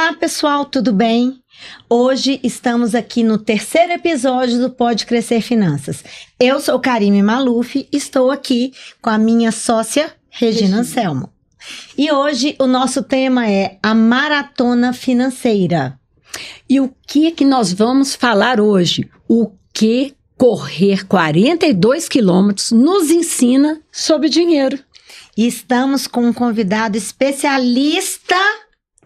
Olá, pessoal, tudo bem? Hoje estamos aqui no terceiro episódio do Pode Crescer Finanças. Eu sou Karime Maluf e estou aqui com a minha sócia, Regina Anselmo. E hoje o nosso tema é a maratona financeira. E o que nós vamos falar hoje? O que correr 42 quilômetros nos ensina sobre dinheiro. E estamos com um convidado especialista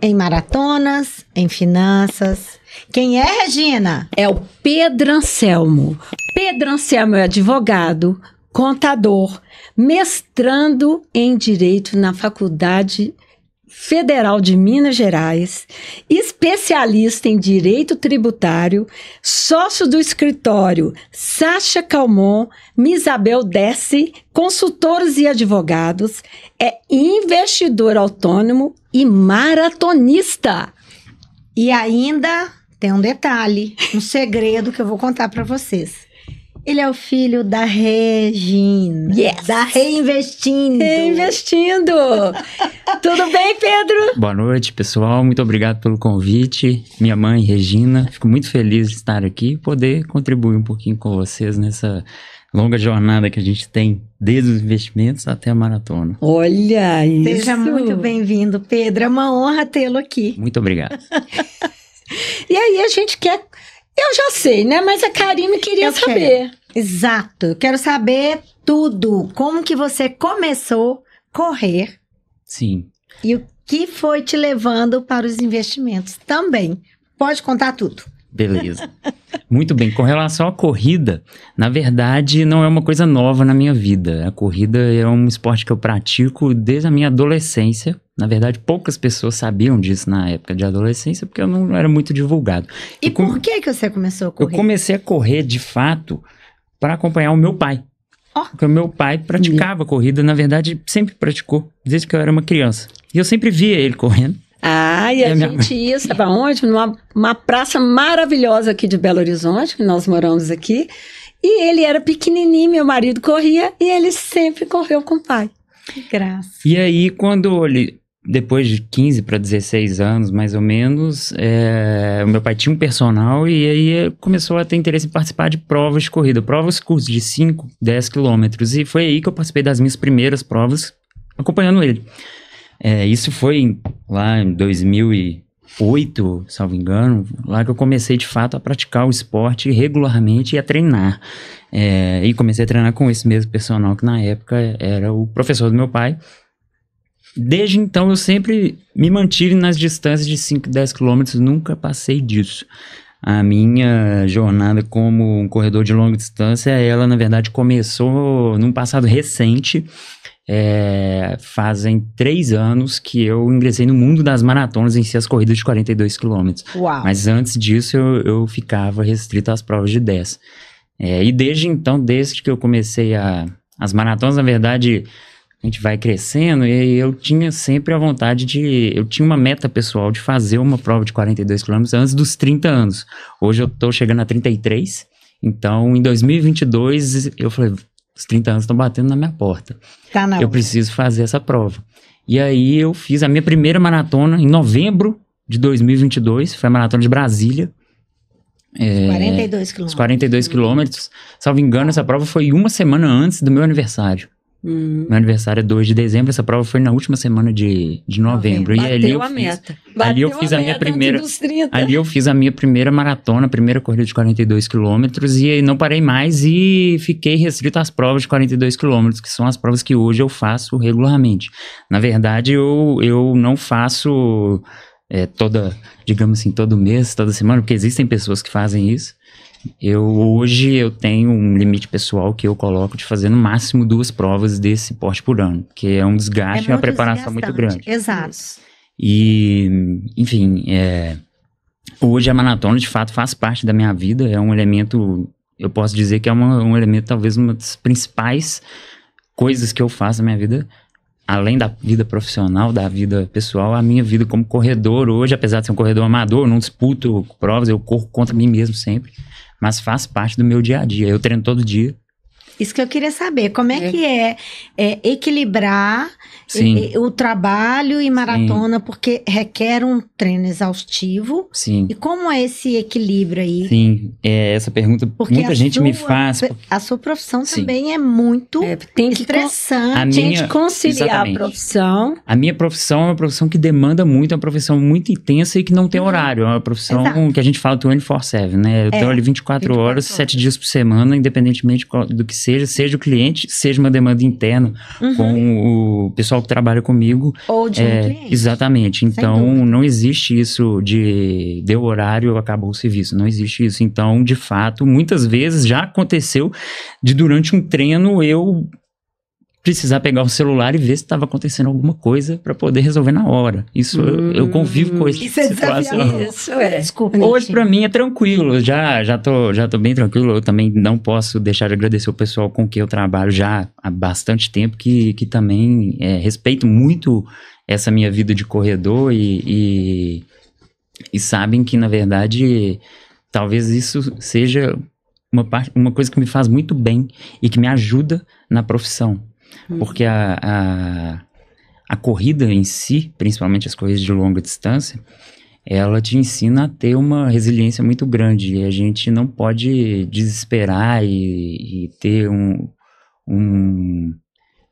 em maratonas, em finanças. Quem é, Regina? É o Pedro Anselmo. Pedro Anselmo é advogado, contador, mestrando em Direito na Faculdade Federal de Minas Gerais, especialista em Direito Tributário, sócio do escritório Sacha Calmon, Misabel Dessi, consultores e advogados, é investidor autônomo e maratonista. E ainda tem um detalhe, um segredo que eu vou contar para vocês. Ele é o filho da Regina, da Reinvestindo. Reinvestindo! Tudo bem, Pedro? Boa noite, pessoal. Muito obrigado pelo convite. Minha mãe, Regina. Fico muito feliz de estar aqui e poder contribuir um pouquinho com vocês nessa longa jornada que a gente tem, desde os investimentos até a maratona. Olha isso! Seja muito bem-vindo, Pedro. É uma honra tê-lo aqui. Muito obrigado. E aí a gente quer... Eu já sei, né? Mas a Karime queria saber. Exato. Eu quero saber tudo. Como que você começou a correr? Sim. E o que foi te levando para os investimentos também. Pode contar tudo. Beleza. Muito bem. Com relação à corrida, na verdade, não é uma coisa nova na minha vida. A corrida é um esporte que eu pratico desde a minha adolescência. Na verdade, poucas pessoas sabiam disso na época de adolescência, porque eu não era muito divulgado. E por que você começou a correr? Eu comecei a correr, de fato, para acompanhar o meu pai. Porque o meu pai praticava corrida, na verdade, sempre praticou, desde que eu era uma criança. E eu sempre via ele correndo. Ah, e a gente ia, sabe aonde? Numa praça maravilhosa aqui de Belo Horizonte, que nós moramos aqui. E ele era pequenininho, meu marido corria, e ele sempre correu com o pai. Que graça. E aí, quando ele... Depois de 15 para 16 anos, mais ou menos, o meu pai tinha um personal e aí começou a ter interesse em participar de provas de corrida. Provas curtas de 5, 10 quilômetros. E foi aí que eu participei das minhas primeiras provas, acompanhando ele. Isso foi lá em 2008, salvo engano, lá que eu comecei de fato a praticar o esporte regularmente e a treinar. E comecei a treinar com esse mesmo personal que na época era o professor do meu pai. Desde então eu sempre me mantive nas distâncias de 5, 10 quilômetros, nunca passei disso. A minha jornada como um corredor de longa distância, ela na verdade começou num passado recente. Fazem 3 anos que eu ingressei no mundo das maratonas, em si as corridas de 42 quilômetros. Uau. Mas antes disso eu ficava restrito às provas de 10. E desde então, desde que eu comecei as maratonas, na verdade... A gente vai crescendo e eu tinha sempre a vontade eu tinha uma meta pessoal de fazer uma prova de 42 km antes dos 30 anos. Hoje eu tô chegando a 33, então em 2022 eu falei, os 30 anos estão batendo na minha porta. Tá na hora. Eu preciso fazer essa prova. E aí eu fiz a minha primeira maratona em novembro de 2022, foi a maratona de Brasília. 42 quilômetros. Os 42 quilômetros. Salvo engano, essa prova foi uma semana antes do meu aniversário. Meu aniversário é 2 de dezembro, essa prova foi na última semana de novembro. Bateu E ali a meta. Ali eu fiz a minha primeira. Ali eu fiz a minha primeira maratona, a primeira corrida de 42 quilômetros e não parei mais e fiquei restrito às provas de 42 quilômetros, que são as provas que hoje eu faço regularmente. Na verdade, eu não faço digamos assim, todo mês, toda semana, porque existem pessoas que fazem isso. Hoje eu tenho um limite pessoal que eu coloco de fazer no máximo 2 provas desse porte por ano, que é um desgaste e uma preparação muito grande. Exato. E, enfim, hoje a maratona de fato faz parte da minha vida, é um elemento, eu posso dizer que é um elemento, talvez uma das principais coisas que eu faço na minha vida, além da vida profissional, da vida pessoal, a minha vida como corredor hoje, apesar de ser um corredor amador, eu não disputo provas, eu corro contra mim mesmo sempre. Mas faz parte do meu dia a dia. Eu treino todo dia. Isso que eu queria saber. Como é que é equilibrar o trabalho e maratona, porque requer um treino exaustivo. Sim. E como é esse equilíbrio aí? Sim, essa pergunta Porque muita gente me faz. A sua profissão também é muito tem que estressante. Tem que conciliar a profissão. A minha profissão é uma profissão que demanda muito, é uma profissão muito intensa e que não tem horário. É uma profissão que a gente fala 24/7, né? Eu tenho ali 24 horas, 7 dias por semana, independentemente do que seja o cliente, seja uma demanda interna com o pessoal que trabalha comigo. Ou de um cliente. Exatamente. Então, não existe isso de deu horário, acabou o serviço. Não existe isso. Então, de fato, muitas vezes já aconteceu de durante um treino eu precisar pegar o celular e ver se estava acontecendo alguma coisa para poder resolver na hora. Isso eu convivo com essa situação. Desculpa. Hoje para mim é tranquilo, já tô bem tranquilo. Eu também não posso deixar de agradecer o pessoal com quem eu trabalho já há bastante tempo, que também respeito muito essa minha vida de corredor e sabem que, na verdade, talvez isso seja uma coisa que me faz muito bem e que me ajuda na profissão. Porque a corrida em si, principalmente as corridas de longa distância, ela te ensina a ter uma resiliência muito grande. E a gente não pode desesperar e ter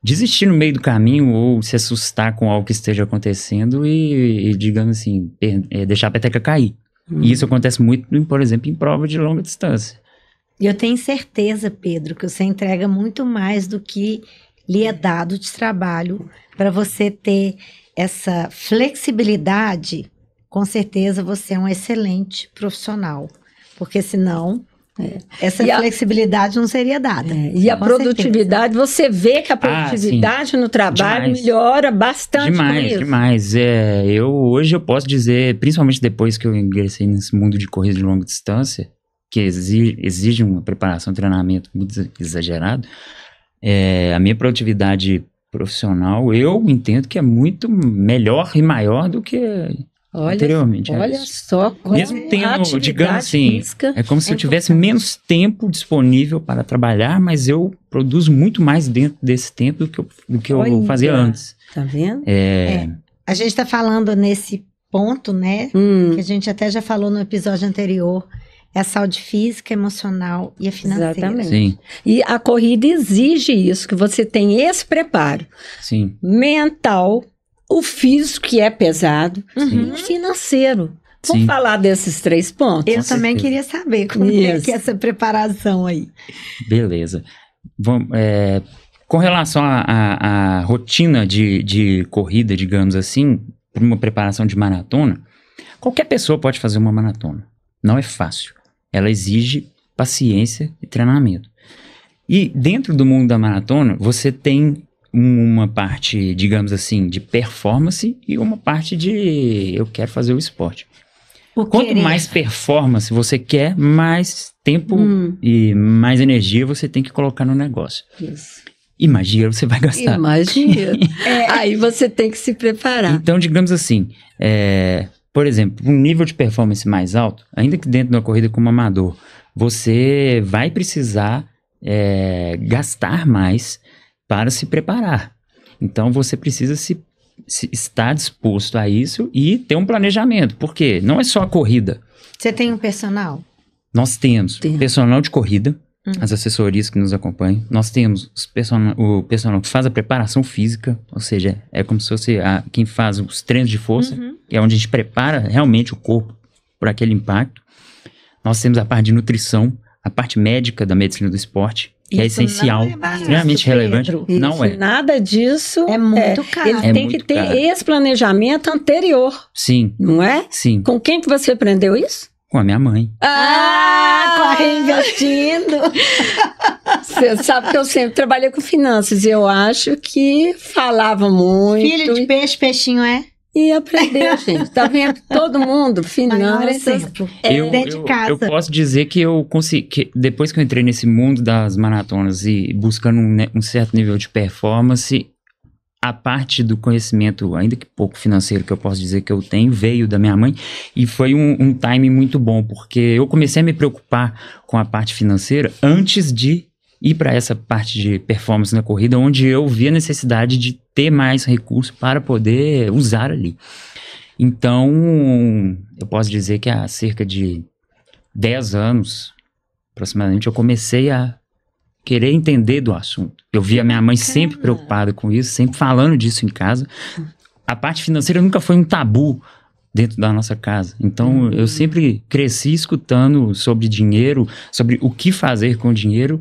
desistir no meio do caminho ou se assustar com algo que esteja acontecendo e digamos assim, deixar a peteca cair. E isso acontece muito, por exemplo, em prova de longa distância. E eu tenho certeza, Pedro, que você entrega muito mais do que lhe é dado de trabalho para você ter essa flexibilidade. Com certeza você é um excelente profissional, porque senão essa flexibilidade não seria dada. E a produtividade, você vê que a produtividade no trabalho melhora bastante. Demais. Hoje eu posso dizer, principalmente depois que eu ingressei nesse mundo de corrida de longa distância, que exige uma preparação, um treinamento muito exagerado, a minha produtividade profissional, eu entendo que é muito melhor e maior do que anteriormente. Olha só, mesmo tendo, digamos assim, é como se eu tivesse menos tempo disponível para trabalhar, mas eu produzo muito mais dentro desse tempo do que eu fazia antes. Tá vendo? A gente está falando nesse ponto, né, que a gente até já falou no episódio anterior, é a saúde física, emocional e a financeira. Exatamente. Sim. E a corrida exige isso, que você tenha esse preparo. Sim. Mental, o físico, que é pesado, e o financeiro. Vamos falar desses 3 pontos? Eu também queria saber como é que é essa preparação aí. Beleza. Com relação à rotina de corrida, digamos assim, para uma preparação de maratona, qualquer pessoa pode fazer uma maratona. Não é fácil. Ela exige paciência e treinamento. E dentro do mundo da maratona, você tem uma parte, digamos assim, de performance e uma parte de eu quero fazer o esporte. Quanto mais performance você quer, mais tempo e mais energia você tem que colocar no negócio. Isso. E mais dinheiro você vai gastar. E mais dinheiro. Aí você tem que se preparar. Então, digamos assim, por exemplo, um nível de performance mais alto, ainda que dentro de uma corrida como amador, você vai precisar gastar mais para se preparar. Então, você precisa estar disposto a isso e ter um planejamento. Por quê? Não é só a corrida. Você tem um personal? Nós temos personal de corrida, as assessorias que nos acompanham. Nós temos o personal que faz a preparação física, ou seja, é como se fosse quem faz os treinos de força, que é onde a gente prepara realmente o corpo para aquele impacto. Nós temos a parte de nutrição, a parte médica da medicina do esporte, que é essencial, extremamente relevante. Não é. Nada disso é muito caro. Ele tem que ter esse planejamento anterior. Sim. Não é? Sim. Com quem que você aprendeu isso? Com a minha mãe. Corre investindo. Você sabe que eu sempre trabalhei com finanças e eu acho que falava muito. Filho de peixe, peixinho E aprendeu, gente. Tá vendo? Todo mundo, finanças. Dentro de casa. Eu posso dizer que eu consegui, que depois que eu entrei nesse mundo das maratonas e buscando um certo nível de performance, a parte do conhecimento, ainda que pouco financeiro, que eu posso dizer que eu tenho, veio da minha mãe e foi um timing muito bom, porque eu comecei a me preocupar com a parte financeira antes de ir para essa parte de performance na corrida, onde eu vi a necessidade de ter mais recursos para poder usar ali. Então, eu posso dizer que há cerca de 10 anos, aproximadamente, eu comecei a querer entender do assunto. Eu via minha mãe sempre preocupada com isso, sempre falando disso em casa. A parte financeira nunca foi um tabu dentro da nossa casa. Então, eu sempre cresci escutando sobre dinheiro, sobre o que fazer com o dinheiro,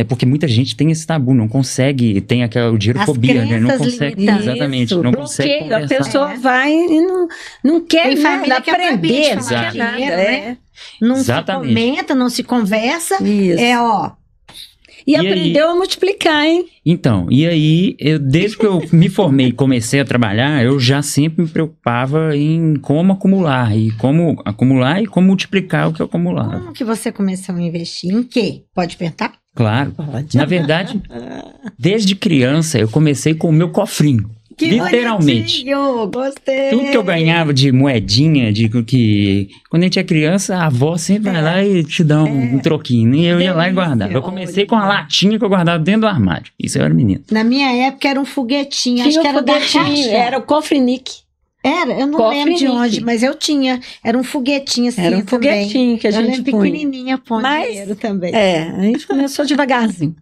porque muita gente tem esse tabu, não consegue, tem aquela dinheirofobia, né? Não consegue, exatamente, não consegue conversar. A pessoa vai e não quer nada aprender, não quer nada, né? Não se comenta, não se conversa, E aprendeu a multiplicar, hein? Então, e aí, desde que eu me formei e comecei a trabalhar, eu já sempre me preocupava em como acumular e como multiplicar o que eu acumulava. Como que você começou a investir? Em quê? Pode perguntar? Claro. Pode. Na verdade, desde criança, eu comecei com o meu cofrinho. Que literalmente. Gostei. Tudo que eu ganhava de moedinha, quando a gente é criança, a avó sempre vai lá e te dá um troquinho. E eu ia lá e guardava. Eu comecei com a latinha que eu guardava dentro do armário. Isso eu era menino. Na minha época era um foguetinho. Acho que era da Caixa. Era o cofre-nique. Era, eu não lembro de onde, mas eu tinha. Era um foguetinho assim. Era um foguetinho que a gente põe. Pequenininha, põe dinheiro também. A gente começou devagarzinho.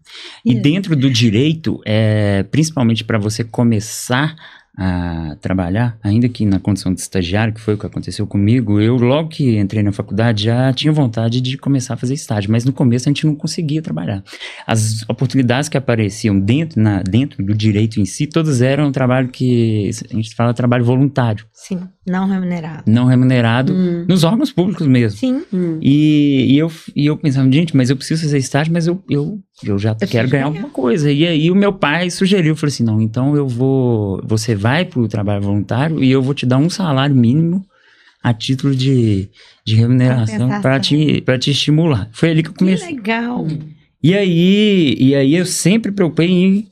E dentro do direito, principalmente para você começar a trabalhar, ainda que na condição de estagiário, que foi o que aconteceu comigo, eu logo que entrei na faculdade já tinha vontade de começar a fazer estágio, mas no começo a gente não conseguia trabalhar. As oportunidades que apareciam dentro do direito em si, todas eram trabalho que a gente fala trabalho voluntário. Sim, não remunerado. Não remunerado, nos órgãos públicos mesmo. Sim. E eu pensava, gente, mas eu preciso fazer estágio, mas eu já quero ganhar alguma coisa. E aí o meu pai sugeriu, falou assim, não, então você vai pro trabalho voluntário e eu vou te dar um salário mínimo a título de remuneração para te estimular. Foi ali que eu comecei. Que legal. E aí eu sempre preocupei em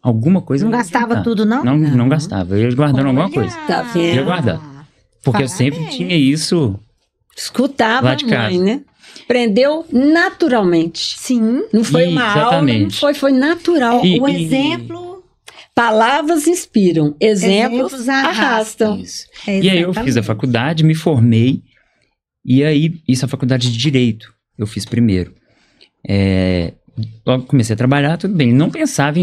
alguma coisa. Não gastava tudo, não? Não gastava. Eu ia guardando alguma coisa. Tá vendo? Eu ia guardar. Porque eu sempre tinha isso. Escutava lá de casa. A mãe, né? Aprendeu naturalmente. Sim. Não foi uma aula, não foi natural. O exemplo... Palavras inspiram, exemplos arrastam. Isso. E aí eu fiz a faculdade, me formei, e aí isso é a faculdade de Direito, eu fiz primeiro. Logo comecei a trabalhar, tudo bem, não pensava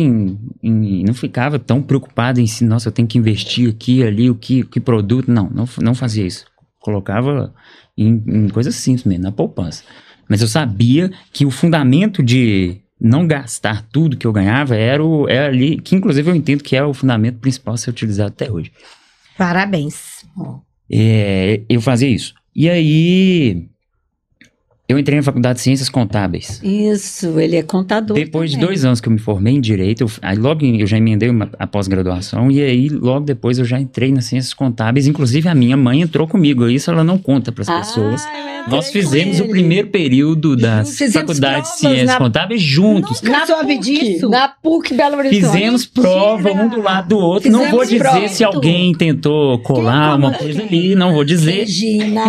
não ficava tão preocupado em si, nossa, eu tenho que investir aqui, ali, o que produto, não fazia isso. Colocava em coisas simples mesmo, na poupança. Mas eu sabia que o fundamento de não gastar tudo que eu ganhava era ali, que inclusive eu entendo que é o fundamento principal a ser utilizado até hoje. Parabéns. Eu fazia isso. E aí, eu entrei na faculdade de Ciências Contábeis. Isso, ele é contador. Depois também. de 2 anos que eu me formei em Direito, aí logo eu já emendei a pós-graduação, e aí logo depois eu já entrei nas Ciências Contábeis. Inclusive a minha mãe entrou comigo, isso ela não conta para as pessoas. Nós fizemos o primeiro período da Faculdade de Ciências Contábeis juntos. Nunca soube disso. Na PUC Belo Horizonte. Fizemos prova um do lado do outro. Não vou dizer se alguém tentou colar uma coisa ali, não vou dizer. Regina.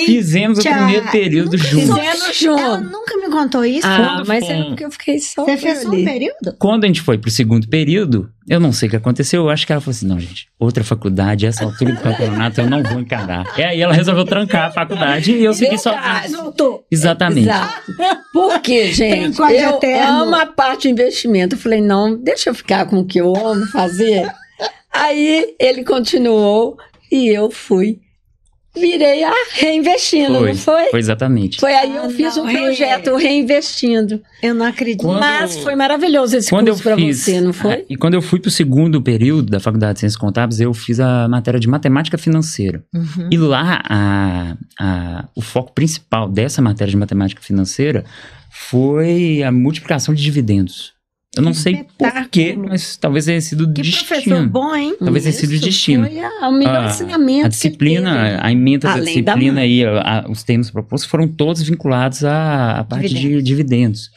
Fizemos o primeiro período juntos. Fizemos juntos. Ela nunca me contou isso. Mas é porque eu fiquei só. Você fez só um período? Quando a gente foi pro segundo período, eu não sei o que aconteceu, eu acho que ela falou assim, não, gente, outra faculdade, essa altura do campeonato eu não vou encarar. E aí ela resolveu trancar a faculdade e eu segui sozinho. Exatamente. Exato. Porque, gente, eu amo a parte de investimento. Eu falei, não, deixa eu ficar com o que eu amo fazer. Aí ele continuou e eu virei reinvestindo, não foi? Foi exatamente. Foi aí eu fiz um projeto reinvestindo. Eu não acredito. Mas foi maravilhoso esse curso para você, não foi? E quando eu fui para o segundo período da Faculdade de Ciências Contábeis, eu fiz a matéria de Matemática Financeira. Uhum. E lá, o foco principal dessa matéria de Matemática Financeira foi a multiplicação de dividendos. Eu não sei porquê, mas talvez tenha sido destino. Professor bom, hein? Talvez tenha sido destino. Foi o melhor ensinamento. A disciplina, a emenda da disciplina e os termos propostos foram todos vinculados à parte de dividendos.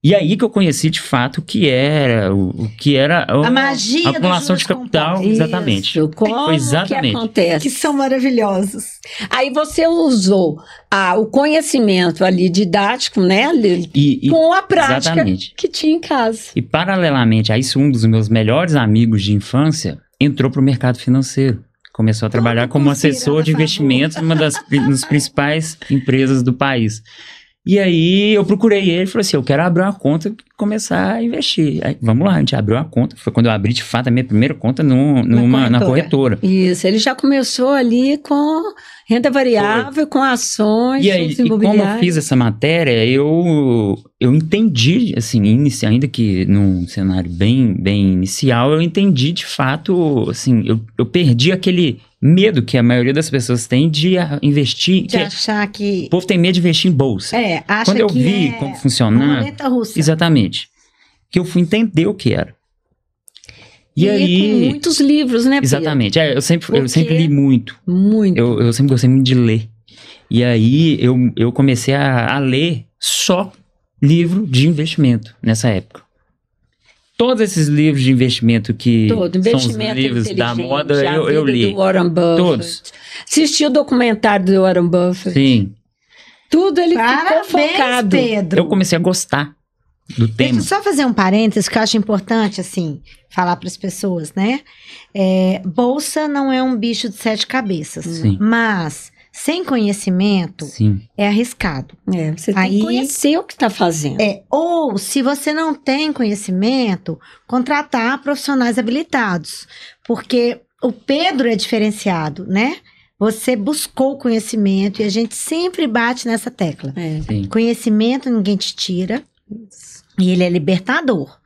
E aí que eu conheci de fato o que era A magia a acumulação dos de capital, juros exatamente. Isso, como Foi exatamente. que acontece? que são maravilhosos. Aí você usou o conhecimento ali didático, né, com a prática exatamente. que tinha em casa. E paralelamente a isso, um dos meus melhores amigos de infância entrou para o mercado financeiro. Começou a trabalhar como assessor de investimentos numa das principais empresas do país. E aí eu procurei ele e falei assim, eu quero abrir uma conta e começar a investir. Aí, vamos lá, a gente abriu uma conta. Foi quando eu abri, de fato, a minha primeira conta na corretora. Isso, ele já começou ali com renda variável, com ações, e aí, como eu fiz essa matéria, eu entendi, assim, ainda que num cenário bem inicial, eu entendi de fato, assim, eu perdi aquele medo que a maioria das pessoas tem de investir. De achar que... O povo tem medo de investir em bolsa. Acha Quando eu que vi como funcionar... roleta russa. Exatamente. Que eu fui entender o que era. E aí... com muitos livros, né, Pedro? Exatamente. Eu sempre li muito. Muito. Eu sempre gostei muito de ler. E aí eu comecei a ler só livro de investimento nessa época. Todos esses livros de investimento que são os livros da moda, eu li. Do Warren Buffett. Todos. Assisti o documentário do Warren Buffett. Sim. Tudo ele ficou focado. Pedro. Eu comecei a gostar do tema. Deixa eu só fazer um parênteses que eu acho importante, assim, falar para as pessoas, né? Bolsa não é um bicho de 7 cabeças. Sim. Mas, sem conhecimento, Sim. é arriscado. Você tem que conhecer o que está fazendo. Ou, se você não tem conhecimento, contratar profissionais habilitados. Porque o Pedro é diferenciado, né? Você buscou conhecimento e a gente sempre bate nessa tecla. Sim. Conhecimento ninguém te tira. E ele é libertador.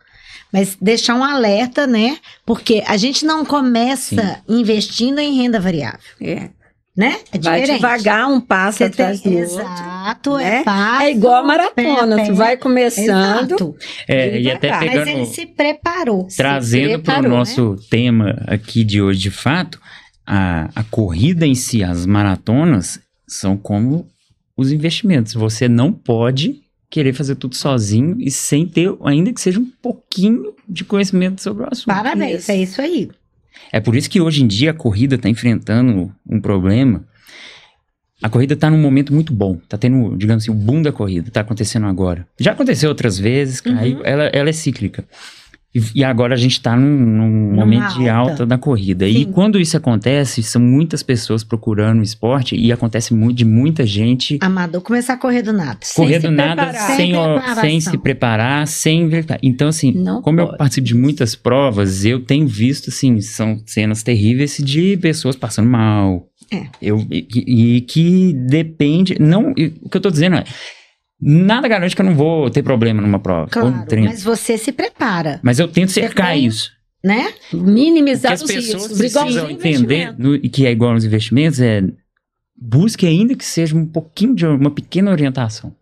Mas deixar um alerta, né? Porque a gente não começa investindo em renda variável. Né? É vai diferente. devagar, um passo atrás do outro. Exato, né? passo, É igual a maratona, tu vai começando. Exato. E até Mas pegando, ele se preparou. trazendo para o nosso tema aqui de hoje, de fato, a corrida em si, as maratonas, são como os investimentos. Você não pode querer fazer tudo sozinho e sem ter, ainda que seja um pouquinho de conhecimento sobre o assunto. Parabéns, é isso aí. É por isso que hoje em dia a corrida está enfrentando um problema. A corrida está num momento muito bom. Está tendo, digamos assim, o boom da corrida. Está acontecendo agora. Já aconteceu outras vezes, caiu. Ela é cíclica. E agora a gente está num momento de alta da corrida. Sim. E quando isso acontece, são muitas pessoas procurando o esporte e acontece de muita gente... Amador, começar a correr do nada. Correr do nada, sem se preparar, sem... Então, assim, eu participo de muitas provas, eu tenho visto, assim, são cenas terríveis de pessoas passando mal. E que depende... Não, o que eu tô dizendo é... Nada garante que eu não vou ter problema numa prova. Claro, mas você se prepara. Mas eu tento cercar isso. Né? Minimizar os riscos. As pessoas precisam entender que é igual aos investimentos, busque ainda que seja um pouquinho de uma pequena orientação.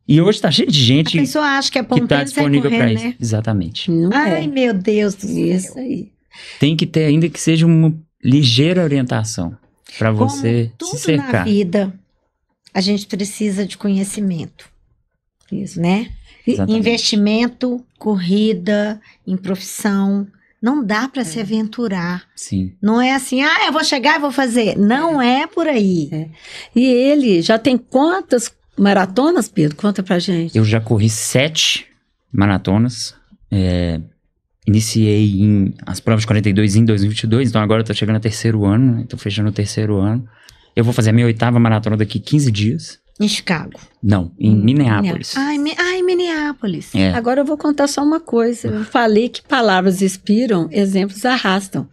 E hoje está cheio de gente a pessoa acha que está disponível para isso. Né? Exatamente. Ai, meu Deus do céu. Isso aí. Tem que ter ainda que seja uma ligeira orientação para você se cercar. Na vida, a gente precisa de conhecimento. Isso, né? Exatamente. Investimento, corrida, em profissão. Não dá para se aventurar. Sim. Não é assim, eu vou chegar e vou fazer. Não é por aí. E ele já tem quantas maratonas, Pedro? Conta pra gente. Eu já corri 7 maratonas. Iniciei as provas de 42 em 2022, então agora eu tô chegando ao 3º ano, estou fechando o 3º ano. Eu vou fazer a minha 8ª maratona daqui 15 dias. Em Chicago? Não, em Minneapolis. Em Minneapolis. Agora eu vou contar só uma coisa. Eu falei que palavras inspiram, exemplos arrastam.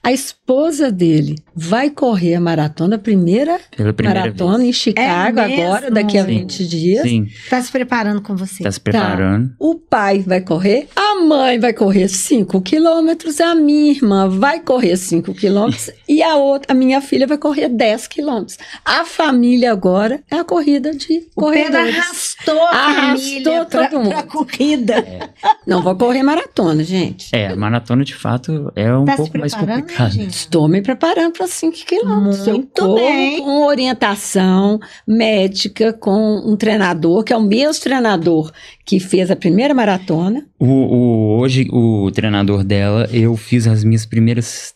A esposa dele vai correr a maratona, pela primeira maratona vez. Em Chicago, agora, daqui a 20 dias. Sim. Tá se preparando com você. Tá se preparando. O pai vai correr, a mãe vai correr 5 quilômetros, a minha irmã vai correr 5 quilômetros e a minha filha vai correr 10 quilômetros. A família agora é a corrida de corredores. O Pedro arrastou a família todo mundo pra corrida. Não vou correr maratona, gente. A maratona de fato é um pouco mais complicado. Estou me preparando 4 a 5 quilômetros. Eu Muito corro bem. com orientação médica, com um treinador, que é o mesmo treinador que fez a primeira maratona. Hoje, o treinador dela, eu fiz as minhas primeiras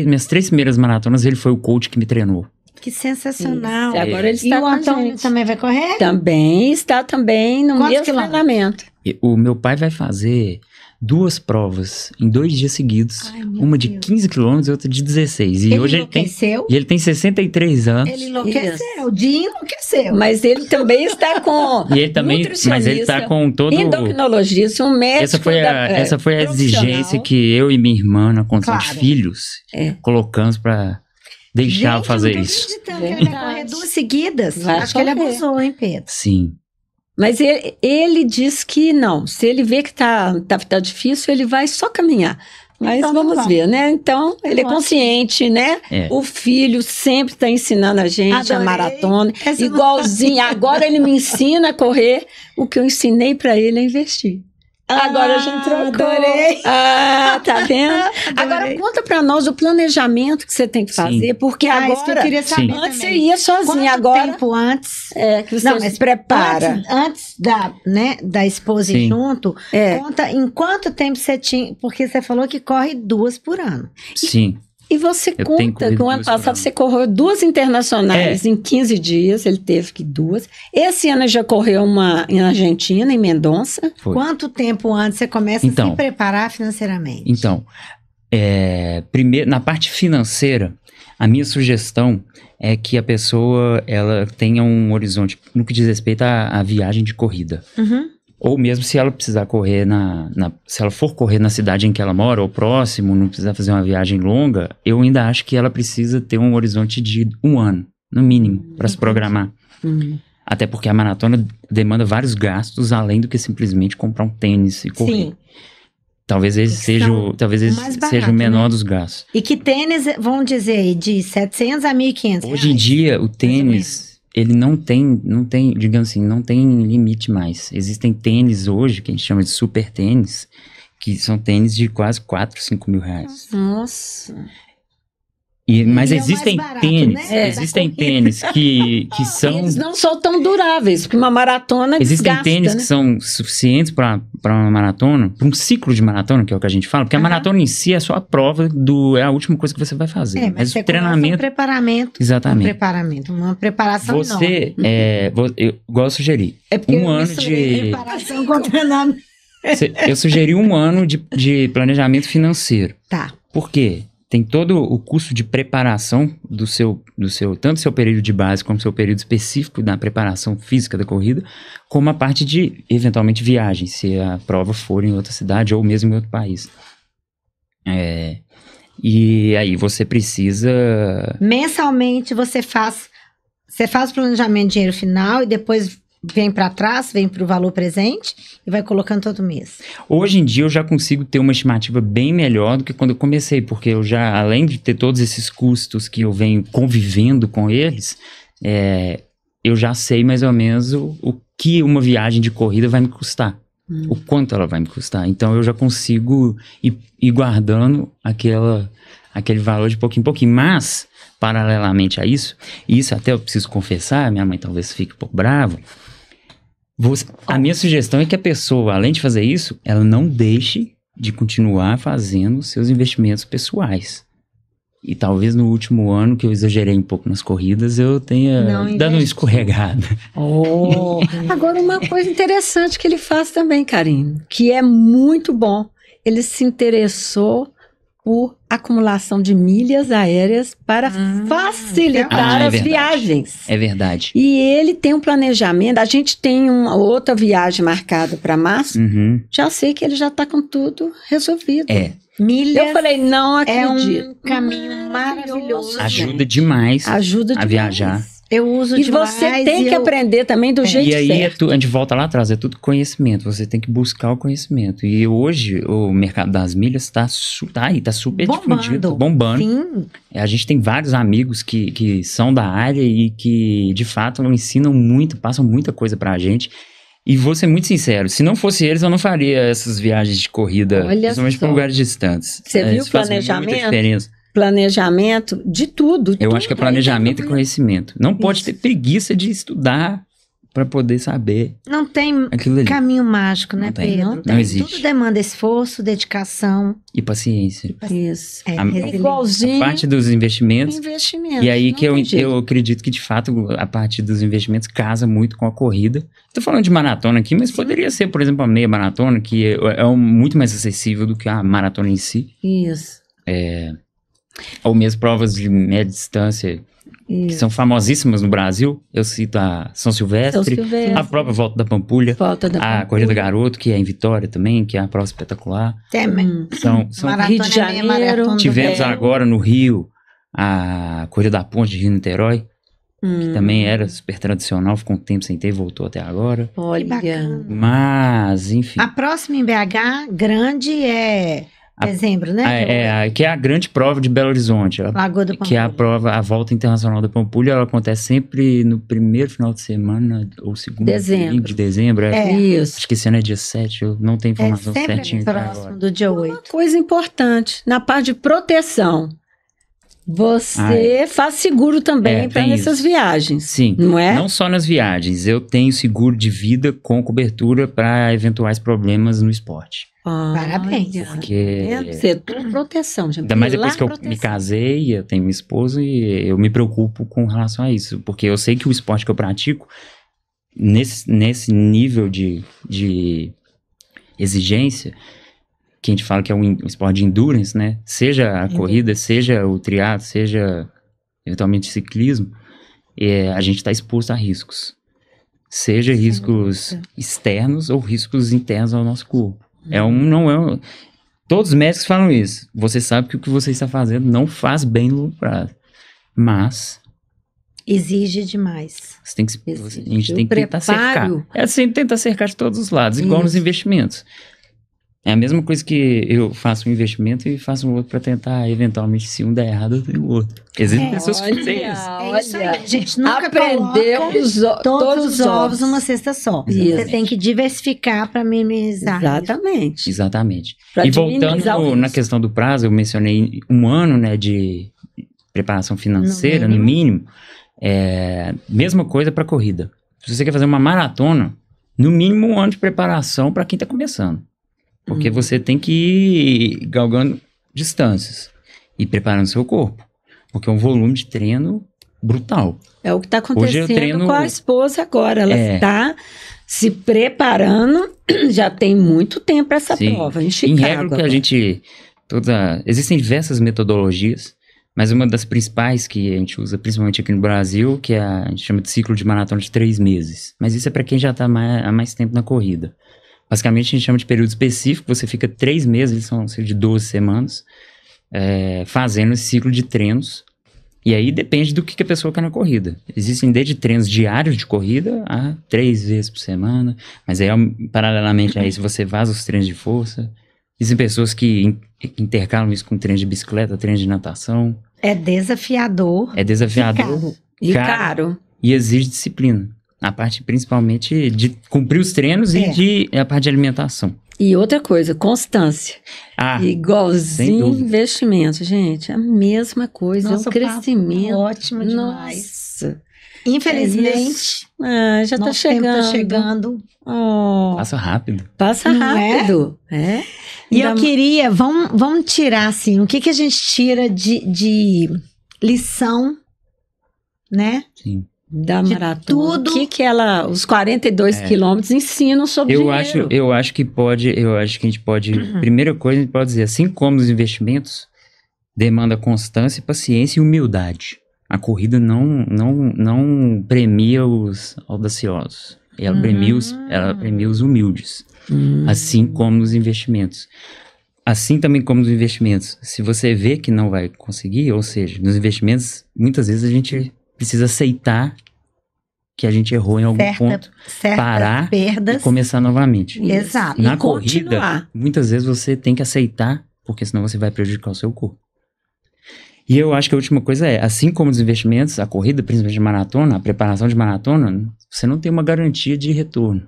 minhas 3 primeiras maratonas, ele foi o coach que me treinou. Que sensacional. Isso. E agora ele E está o com a Antônio gente. também vai correr? Também está também no Quantos mesmo quilômetros? treinamento. E o meu pai vai fazer 2 provas em 2 dias seguidos. Ai, meu Uma de Deus. 15 quilômetros e outra de 16. E Ele hoje enlouqueceu? ele tem 63 anos. Ele enlouqueceu. O dia enlouqueceu. Mas ele também está com E ele também, mas ele tá com todo... endocrinologista, um médico. Essa foi a exigência que eu e minha irmã, na condição de Claro. filhos, É. colocamos pra deixar eu Gente, fazer eu não tô isso. acreditando que ele vai Verdade. correr 2 seguidas. Vai Acho que ele correr. abusou, hein, Pedro? Sim. Mas ele diz que não. Se ele vê que tá difícil, ele vai só caminhar. Mas Então, vamos tá bom. ver, né? Então, ele é ótimo. consciente, né? É. O filho sempre está ensinando a gente a Adorei. maratona. Essa eu não Igualzinho. Agora ele me ensina a correr. O que eu ensinei para ele é investir. Agora a gente trocou. Adorei. Ah, tá vendo? Adorei. Agora conta para nós o planejamento que você tem que fazer, porque Ah, isso que eu agora queria saber antes você também. ia sozinha, Quanto agora tempo antes? que você Não, mas se prepara. Antes da esposa ir Sim. junto, É. conta em quanto tempo você tinha, porque você falou que corre 2 por ano. Sim. E você Eu tenho conta corrido que o ano 2 por passado ano. você correu 2 internacionais em 15 dias, ele teve que 2. Esse ano já correu uma em Argentina, em Mendonça. Foi. Quanto tempo antes você começa a Então. se preparar financeiramente? Então, primeiro, na parte financeira, a minha sugestão é que a pessoa ela tenha um horizonte no que diz respeito à viagem de corrida. Uhum. Ou mesmo se ela precisar correr se ela for correr na cidade em que ela mora ou próximo, não precisar fazer uma viagem longa, eu ainda acho que ela precisa ter um horizonte de 1 ano, no mínimo, para se programar. Até porque a maratona demanda vários gastos, além do que simplesmente comprar um tênis e correr. Sim. Talvez esse Que seja, são talvez esse mais seja barato, o menor né? dos gastos. E que tênis, vão dizer aí, de 700 a 1.500 Hoje em reais? dia, o tênis, ele não tem, digamos assim, não tem limite mais. Existem tênis hoje, que a gente chama de super tênis, que são tênis de quase 4, 5 mil reais. Nossa. Mas E é o mais existem barato, tênis, né? existem Da corrida. tênis que são... Eles não são tão duráveis, porque uma maratona Existem desgasta, tênis né? que são suficientes para uma maratona, para um ciclo de maratona, que é o que a gente fala, porque a Aham. maratona em si é só a prova é a última coisa que você vai fazer. É, mas você o treinamento... preparamento, uma preparação enorme. Você, igual eu sugeri, É porque um eu ano misturei de... preparação com treinamento. Eu sugeri 1 ano de planejamento financeiro. Tá. Por quê? Tem todo o custo de preparação do seu tanto seu período de base como seu período específico da preparação física da corrida, como a parte de, eventualmente, viagem, se a prova for em outra cidade ou mesmo em outro país. E aí você precisa... Mensalmente você faz o planejamento de dinheiro final e depois vem para trás, vem para o valor presente e vai colocando todo mês. Hoje em dia eu já consigo ter uma estimativa bem melhor do que quando eu comecei, porque eu já, além de ter todos esses custos que eu venho convivendo com eles, eu já sei mais ou menos o que uma viagem de corrida vai me custar, o quanto ela vai me custar. Então eu já consigo ir guardando aquele valor de pouquinho em pouquinho, mas paralelamente a isso, e isso até eu preciso confessar, minha mãe talvez fique um pouco brava, a minha sugestão é que a pessoa, além de fazer isso, ela não deixe de continuar fazendo seus investimentos pessoais. E talvez no último ano, que eu exagerei um pouco nas corridas, eu tenha dado uma escorregada. Agora, uma coisa interessante que ele faz também, Karine, que é muito bom. Ele se interessou por acumulação de milhas aéreas para facilitar as verdade. viagens. É verdade. E ele tem um planejamento. A gente tem uma outra viagem marcada para março. Uhum. Já sei que ele já está com tudo resolvido. Milhas Eu falei, não é acredito. um caminho maravilhoso. Ajuda demais Ajuda a demais. viajar. Eu uso E demais. você tem que aprender também do jeito E aí certo. a gente volta lá atrás, é tudo conhecimento. Você tem que buscar o conhecimento. E hoje o mercado das milhas está super difundido, bombando. Sim. A gente tem vários amigos que são da área e que de fato ensinam muito, passam muita coisa pra gente. E vou ser muito sincero, se não fosse eles, eu não faria essas viagens de corrida, Olha principalmente só. para lugares distantes. Você viu Isso o faz muita planejamento? diferença. planejamento de tudo. Eu acho que é planejamento e conhecimento. Não pode ter preguiça de estudar para poder saber Não tem aquilo ali. caminho mágico, né, Não tem, Pedro? não existe. Tudo demanda esforço, dedicação. E paciência. Isso. Resiliência. Igualzinho A parte dos investimentos. investimento. E aí não que tem jeito. eu acredito que, de fato, a parte dos investimentos casa muito com a corrida. Tô falando de maratona aqui, mas poderia ser, por exemplo, a meia maratona, que é muito mais acessível do que a maratona em si. Isso. Ou mesmo provas de média distância, que são famosíssimas no Brasil. Eu cito a São Silvestre, a própria Volta da Pampulha, Volta da a Pampulha. Corrida Garoto, que é em Vitória também, que é uma prova espetacular. Tem, São maratona Rio de é meia Janeiro. maratona do Tivemos Rio. agora no Rio a Corrida da Ponte de Rio-Niterói, que também era super tradicional, ficou um tempo sem ter, voltou até agora. Que Olha. bacana. Mas, enfim, A próxima em BH, grande, é dezembro, né? que é a grande prova de Belo Horizonte, Lagoa do que é a Pampulha. prova, a Volta Internacional da Pampulha, ela acontece sempre no primeiro final de semana, ou segundo Dezembro. domingo de dezembro. Isso. Acho que esse ano é dia 7, eu não tenho É informação sempre certinha até próximo agora. do dia 8. Uma coisa importante, na parte de proteção. Você faz seguro também para tem essas isso. viagens. Sim, Não é? não só nas viagens, eu tenho seguro de vida com cobertura para eventuais problemas no esporte. Parabéns. Olha. Porque Setor proteção, gente. ainda mais Pilar depois que eu me proteção. casei, eu tenho minha esposa e eu me preocupo com relação a isso. Porque eu sei que o esporte que eu pratico, nesse nível de exigência, que a gente fala que é um esporte de endurance, né? Seja a corrida, seja o triatlo, seja eventualmente ciclismo, a gente está exposto a riscos. Seja riscos externos ou riscos internos ao nosso corpo. Todos os médicos falam isso. Você sabe que o que você está fazendo não faz bem no longo prazo. Mas Exige demais. você tem que, Exige. a gente O tem que tentar cercar. preparo. É assim, tentar cercar de todos os lados, igual nos Isso. investimentos. É a mesma coisa que eu faço um investimento e faço um outro para tentar, eventualmente, se um der errado, eu tenho outro. Existem pessoas que fazem isso. É isso aí. A gente nunca Aprendeu coloca todos os ovos numa cesta só. Isso. Você tem que diversificar para minimizar. Exatamente. Exatamente. Pra E minimizar o voltando na risco. questão do prazo, eu mencionei 1 ano, né, de preparação financeira, no mínimo. Mesma coisa para corrida. Se você quer fazer uma maratona, no mínimo 1 ano de preparação para quem está começando. Porque você tem que ir galgando distâncias e preparando seu corpo. Porque é um volume de treino brutal. É o que está Hoje eu acontecendo treino- com a esposa agora. Ela está se preparando, já tem muito tempo essa Sim. prova, em Em Chicago. regra, que a agora. gente... Existem diversas metodologias, mas uma das principais que a gente usa, principalmente aqui no Brasil, que a gente chama de ciclo de maratona de 3 meses. Mas isso é para quem já está há mais tempo na corrida. Basicamente, a gente chama de período específico, você fica 3 meses, eles são cerca de 12 semanas, fazendo esse ciclo de treinos. E aí depende do que a pessoa quer na corrida. Existem desde treinos diários de corrida a 3 vezes por semana, mas aí, paralelamente a isso, você faz os treinos de força. Existem pessoas que intercalam isso com treinos de bicicleta, treinos de natação. É desafiador. É desafiador E caro. caro. E exige disciplina. A parte principalmente de cumprir os treinos e a parte de alimentação. E outra coisa, constância. Sem Igualzinho dúvida. investimento, gente. A mesma coisa, Nossa, é um crescimento. ótimo demais. Nossa. Infelizmente, Já tá nosso tempo chegando. tá chegando. Oh, Passa rápido. passa Não é? rápido. E Ainda eu queria, vamos tirar assim, o que a gente tira de lição, né? Sim. da de maratona. tudo. O que os 42 quilômetros ensinam sobre Eu dinheiro? acho que a gente pode, primeira coisa, a gente pode dizer, assim como nos investimentos, demanda constância, paciência e humildade. A corrida não premia os audaciosos. Ela premia os humildes. Assim como nos investimentos. Assim também como nos investimentos. Se você vê que não vai conseguir, ou seja, nos investimentos, muitas vezes a gente precisa aceitar que a gente errou em algum ponto, certas parar perdas. e começar novamente. Isso. Exato. E Na continuar. corrida, muitas vezes você tem que aceitar, porque senão você vai prejudicar o seu corpo. E eu acho que a última coisa é, assim como os investimentos, a corrida, principalmente de maratona, a preparação de maratona, você não tem uma garantia de retorno.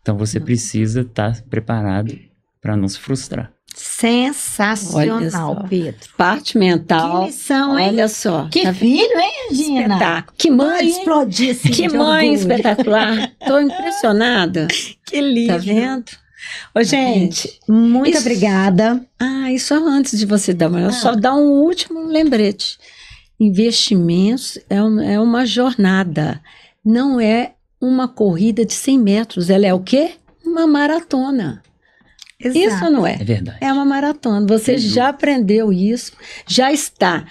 Então você precisa estar preparado para não se frustrar. Sensacional, Pedro. Parte mental. Que lição, hein? Olha só. Que filho, hein, Regina? Espetáculo. Que mãe, hein? Explodir assim, Que de mãe orgulho. espetacular. Tô impressionada. Que lindo. Tá vendo? Ô, gente, muito Isso- obrigada. Ah, e só antes de você dar, mas só dar um último lembrete. Investimentos é uma jornada, não é uma corrida de 100 metros. Ela é o quê? Uma maratona. Isso não é? É verdade. É uma maratona. Você já aprendeu isso, já está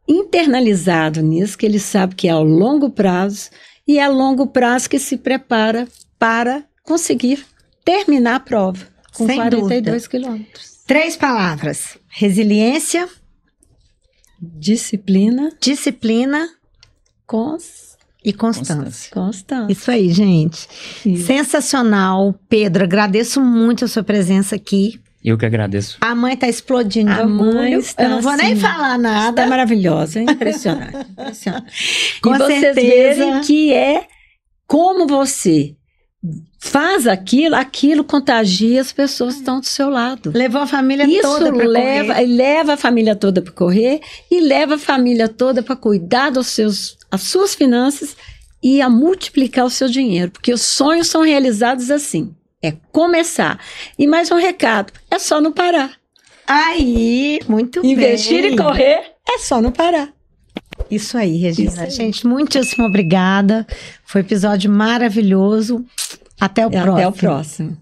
internalizado nisso, que ele sabe que é ao longo prazo, e é a longo prazo que se prepara para conseguir terminar a prova com Sem 42 quilômetros. 3 palavras: resiliência, Disciplina, disciplina constância. e constância. Constância. Isso aí, gente. Isso. Sensacional. Pedro, agradeço muito a sua presença aqui. Eu que agradeço. A mãe tá explodindo de A mãe orgulho. está Eu não vou nem assim, falar Tá nada. maravilhosa, é impressionante. Impressionante. Com e vocês certeza. verem que é como você faz aquilo contagia as pessoas que estão do seu lado. Levou a família Isso toda para leva a família toda para correr e leva a família toda para cuidar das suas finanças e a multiplicar o seu dinheiro, porque os sonhos são realizados assim. É começar. E mais um recado, é só não parar. Aí, muito Investir bem. e correr é só não parar. Isso aí, Regina. Isso aí. Gente, muitíssimo obrigada. Foi um episódio maravilhoso. Até o próximo. Até o próximo.